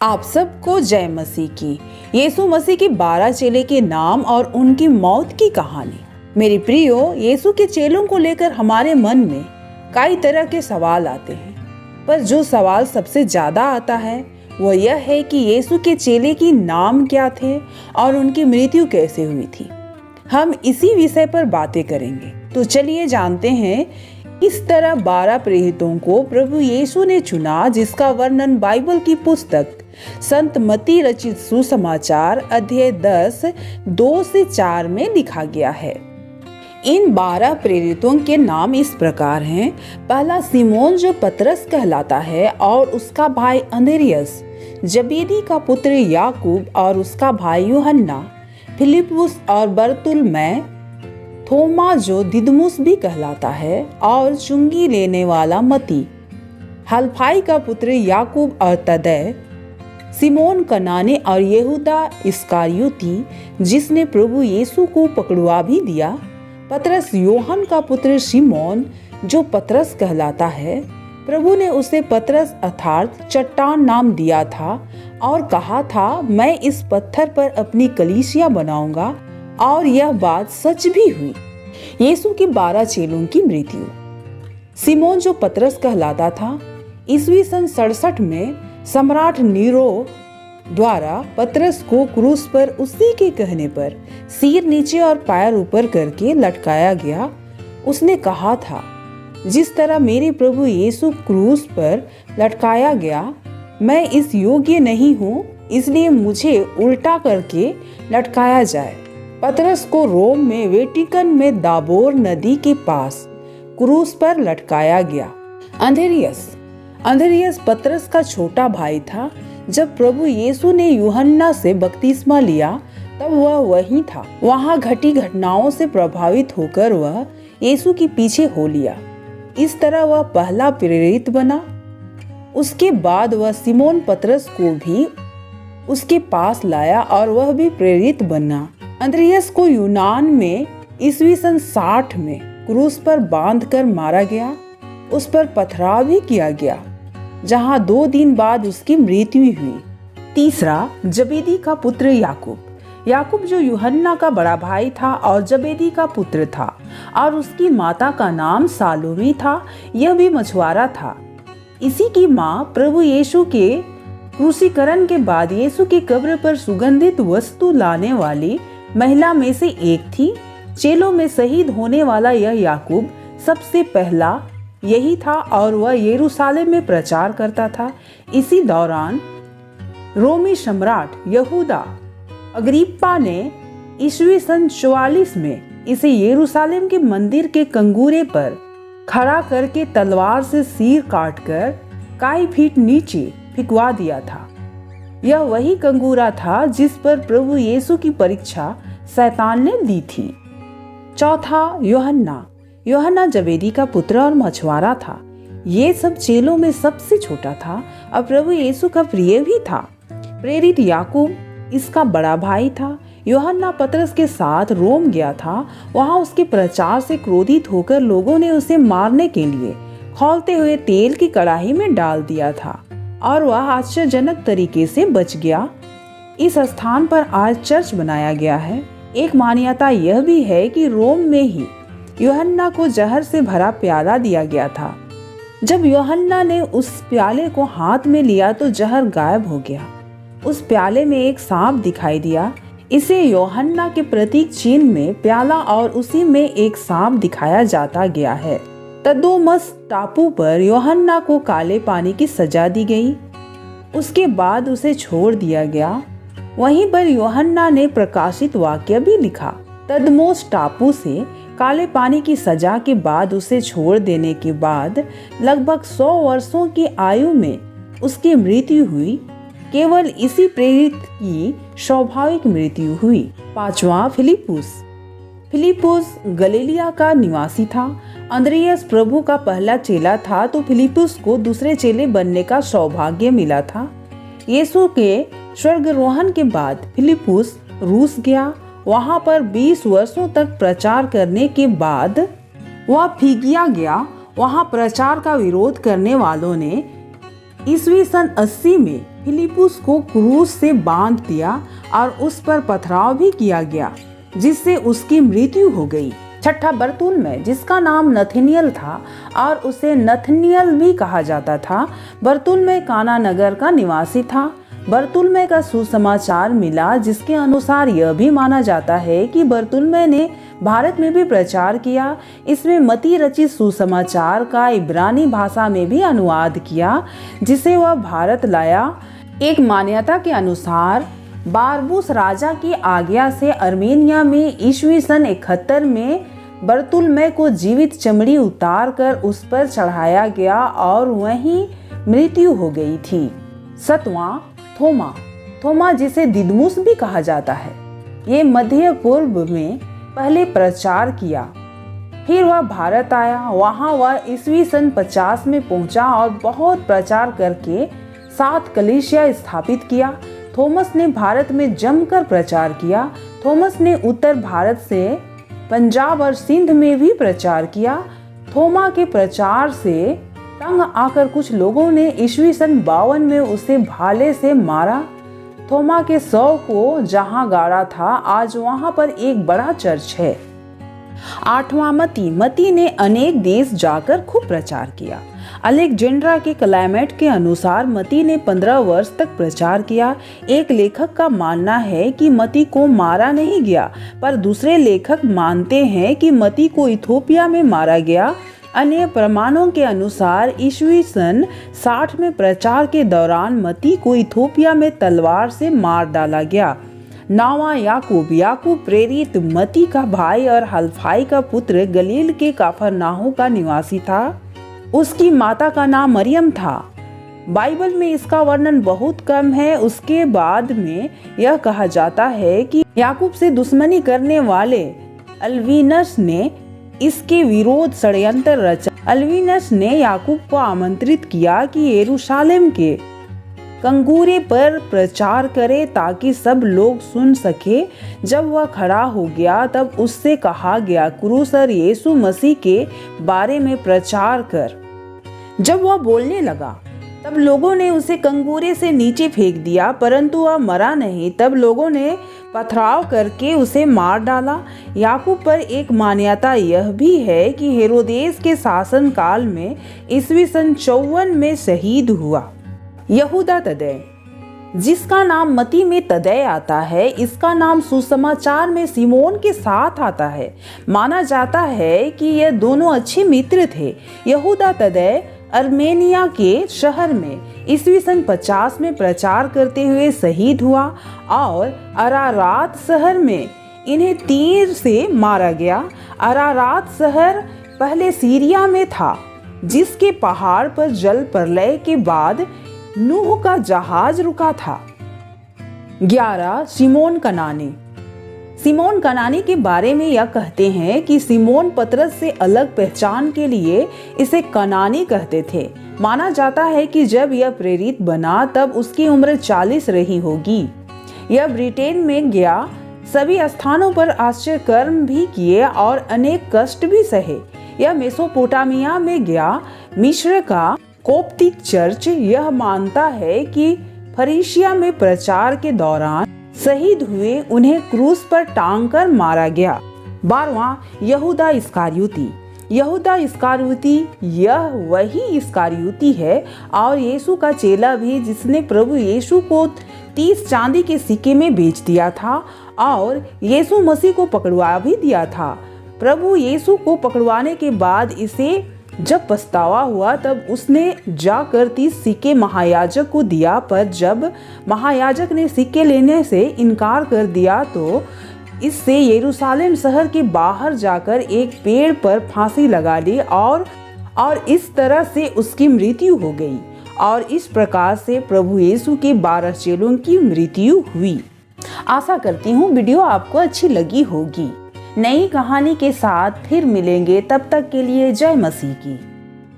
आप सबको जय मसीह की। यीशु मसीह के 12 चेले के नाम और उनकी मौत की कहानी। मेरे प्रियो, यीशु के चेलों को लेकर हमारे मन में कई तरह के सवाल आते हैं, पर जो सवाल सबसे ज्यादा आता है वह यह है कि यीशु के चेले के नाम क्या थे और उनकी मृत्यु कैसे हुई थी। हम इसी विषय पर बातें करेंगे। तो चलिए जानते हैं किस तरह 12 प्रेरितों को प्रभु यीशु ने चुना, जिसका वर्णन बाइबल की पुस्तक संत मत्ती रचित सुसमाचार अध्याय 10 2 से 4 में लिखा गया है। इन 12 प्रेरितों के नाम इस प्रकार हैं। पहला सिमोन, जो पतरस कहलाता है, और उसका भाई अंद्रियास, जबेदी का पुत्र याकूब और उसका भाई यूहन्ना, फिलिपुस और बरतुल्मै, थोमा जो दिदमुस भी कहलाता है, और चुंगी लेने वाला मती, हल्फाई का पुत्र याकूब और तदै, सिमोन कनानी और यहूदा इस्करियोती जिसने प्रभु यीशु को पकड़वा भी दिया, पतरस यूहन्ना का पुत्र शिमोन जो पतरस कहलाता है। प्रभु ने उसे पतरस अर्थात चट्टान नाम दिया था और कहा था, मैं इस पत्थर पर अपनी कलीसिया बनाऊंगा, और यह बात सच भी हुई। यीशु के 12 चेलों की मृत्यु। सिमोन जो पतरस कहलाता था, ईस्वी सन 67 में सम्राट नीरो द्वारा पतरस को क्रूस पर उसी के कहने पर सिर नीचे और पैर ऊपर करके लटकाया गया। उसने कहा था, जिस तरह मेरे प्रभु यीशु क्रूस पर लटकाया गया, मैं इस योग्य नहीं हूँ, इसलिए मुझे उल्टा करके लटकाया जाए। पतरस को रोम में वेटिकन में दाबोर नदी के पास क्रूस पर लटकाया गया। अंद्रियास पतरस का छोटा भाई था। जब प्रभु यीशु ने यूहन्ना से बपतिस्मा लिया तब वह वहीं था। वहां घटी घटनाओं से प्रभावित होकर वह यीशु के पीछे हो लिया। इस तरह वह पहला प्रेरित बना। उसके बाद वह सिमोन पतरस को भी उसके पास लाया और वह भी प्रेरित बना। अंद्रियास को यूनान में ईस्वी सन 60 में क्रूस पर बांधकर मारा गया। उस पर पथराव भी किया गया, जहां 2 दिन बाद उसकी मृत्यु हुई। तीसरा, जबेदी का पुत्र याकूब जो यूहन्ना का बड़ा भाई था और जबेदी का पुत्र था, और उसकी माता का नाम सालोमी था। यह भी मछुआरा था। इसी की मां प्रभु यीशु के क्रूसीकरण के बाद यीशु की कब्र पर सुगंधित वस्तु लाने वाली महिला में से एक थी। चेलों में शहीद होने वाला यह याकूब सबसे पहला यही था और वह यरूशलेम में प्रचार करता था। इसी दौरान रोमी सम्राट यहूदा अग्रिप्पा ने ईस्वी सन 44 में इसे यरूशलेम के मंदिर के कंगूरे पर खड़ा करके तलवार से सिर काटकर कई फीट नीचे फेंकवा दिया था। यह वही कंगूरा था जिस पर प्रभु यीशु की परीक्षा शैतान ने दी थी। चौथा, यूहन्ना जबेदी का पुत्र और मछुआरा था। ये सब चेलों में सबसे छोटा था और प्रभु यीशु का प्रिय भी था। प्रेरित याकूब इसका बड़ा भाई था। यूहन्ना पतरस के साथ रोम गया था। वहां उसके प्रचार से क्रोधित होकर लोगों ने उसे मारने के लिए खौलते हुए तेल की कड़ाही में डाल दिया था और वह आश्चर्यजनक तरीके से बच गया। इस स्थान पर आज चर्च बनाया गया है। एक मान्यता यह भी है कि रोम में ही यूहन्ना को जहर से भरा प्याला दिया गया था। जब यूहन्ना ने उस प्याले को हाथ में लिया तो जहर गायब हो गया। उस प्याले में एक सांप दिखाई दिया। इसे यूहन्ना के प्रतीक चिन्ह में प्याला और उसी में एक सांप दिखाया जाता गया है। तदोमस टापू पर यूहन्ना को काले पानी की सजा दी गई। उसके बाद उसे छोड़ दिया गया। वहीं पर यूहन्ना ने प्रकाशित वाक्य भी लिखा। तदमोस टापू से काले पानी की सजा के बाद उसे छोड़ देने के बाद लगभग 100 वर्षों की आयु में उसकी मृत्यु हुई। केवल इसी प्रेरित की स्वाभाविक मृत्यु हुई। पांचवा, फिलिपुस गलीलिया का निवासी था। अंद्रियास प्रभु का पहला चेला था, तो फिलिपुस को दूसरे चेले बनने का सौभाग्य मिला था। यीशु के स्वर्गारोहण के बाद फिलिपुस रूस गया। वहां पर 20 वर्षों तक प्रचार करने के बाद वह फिगिया गया। वहां प्रचार का विरोध करने वालों ने ईस्वी सन 80 में फिलिपुस को क्रूस से बांध दिया और उस पर पथराव भी किया गया, जिससे उसकी मृत्यु हो गई। छठा बरतुल्मै, जिसका नाम नथनियल था और उसे नथनियल भी कहा जाता था, बरतुल्मै काना नगर का निवासी था। बरतुल्मै का सुसमाचार मिला, जिसके अनुसार यह भी माना जाता है कि बरतुल्मै ने भारत में भी प्रचार किया। इसमें मती रचित सुसमाचार का इब्रानी भाषा में भी अनुवाद किया, जिसे वह भारत लाया। एक मान्यता के अनुसार बारबूस राजा की आज्ञा से अर्मेनिया में ईस्वी सन 71 में बरतुल्मै को जीवित चमड़ी उतार कर उस पर चढ़ाया गया और वहीं मृत्यु हो गई थी। सतवां थोमा, थोमा जिसे दिदमुस भी कहा जाता है, ये मध्य पूर्व में पहले प्रचार किया, फिर वह भारत आया। वहां वह ईस्वी सन 50 में पहुंचा और बहुत प्रचार करके 7 कलीसिया स्थापित किया। थॉमस ने भारत में जमकर प्रचार किया। थॉमस ने उत्तर भारत से पंजाब और सिंध में भी प्रचार किया। थोमा के प्रचार से तंग आकर कुछ लोगों ने ईस्वी सन 52 में उसे भाले से मारा। थोमा के शव को जहां गाड़ा था, आज वहां पर एक बड़ा चर्च है। आठवां मती, मती ने अनेक देश जाकर खूब प्रचार किया। अलेक्जेंड्रा के क्लाइमेट के अनुसार मती ने 15 वर्ष तक प्रचार किया। एक लेखक का मानना है कि मती को मारा नहीं गया, पर दूसरे लेखक मानते हैं कि मती को इथोपिया में मारा गया। अन्य प्रमाणों के अनुसार ईस्वी सन 60 में प्रचार के दौरान मती को इथोपिया में तलवार से मार डाला गया। नावा याकूब, याकूब प्रेरित मती का भाई और हल्फाई का पुत्र, गलील के काफरनाहू का निवासी था। उसकी माता का नाम मरियम था। बाइबल में इसका वर्णन बहुत कम है। उसके बाद में यह कहा जाता है कि याकूब से दुश्मनी करने वाले अल्वीनस ने इसके विरोध षड्यंत्र रचा। अल्वीनस ने याकूब को आमंत्रित किया कि यरूशलेम के कंगूरे पर प्रचार करे ताकि सब लोग सुन सके। जब वह खड़ा हो गया तब उससे कहा गया, क्रूस और यीशु मसीह के बारे में प्रचार कर। जब वह बोलने लगा तब लोगों ने उसे कंगूरे से नीचे फेंक दिया, परंतु वह मरा नहीं। तब लोगों ने पथराव करके उसे मार डाला। याकूब पर एक मान्यता यह भी है कि हेरोदेस के शासन काल में ईस्वी सन 54 में शहीद हुआ। यहूदा तदै, जिसका नाम मती में तदै आता है, इसका नाम सुसमाचार में सिमोन के साथ आता है। माना जाता है कि ये दोनों अच्छे मित्र थे। यहूदा तदै अर्मेनिया के शहर में ईस्वी सन 50 में प्रचार करते हुए शहीद हुआ और अरारात शहर में इन्हें तीर से मारा गया। अरारात शहर पहले सीरिया में था, जिसके पहाड़ पर जल प्रलय के बाद नूह का जहाज रुका था। 11 सिमोन कनानी, सिमोन कनानी के बारे में यह कहते हैं कि सिमोन पतरस से अलग पहचान के लिए इसे कनानी कहते थे। माना जाता है कि जब यह प्रेरित बना तब उसकी उम्र 40 रही होगी। यह ब्रिटेन में गया, सभी स्थानों पर आश्चर्य कर्म भी किए और अनेक कष्ट भी सहे। यह मेसोपोटामिया में गया। मिस्र का कोप्टिक चर्च यह मानता है कि फरीसिया में प्रचार के दौरान शहीद हुए, उन्हें क्रूस पर टांग कर मारा गया। 12वां यहूदा इस्करियोती, यहूदा इस्करियोती यह वही इस्करियोती है और यीशु का चेला भी, जिसने प्रभु यीशु को 30 चांदी के सिक्के में बेच दिया था और यीशु मसीह को पकड़वा भी दिया था। प्रभु यीशु को पकड़वाने के बाद इसे जब पछतावा हुआ तब उसने जाकर 30 सिक्के महायाजक को दिया, पर जब महायाजक ने सिक्के लेने से इनकार कर दिया तो इससे यरूशलेम शहर के बाहर जाकर एक पेड़ पर फांसी लगा ली और इस तरह से उसकी मृत्यु हो गई। और इस प्रकार से प्रभु यीशु के 12 चेलों की मृत्यु हुई। आशा करती हूँ वीडियो आपको अच्छी लगी होगी। नई कहानी के साथ फिर मिलेंगे, तब तक के लिए जय मसीह की।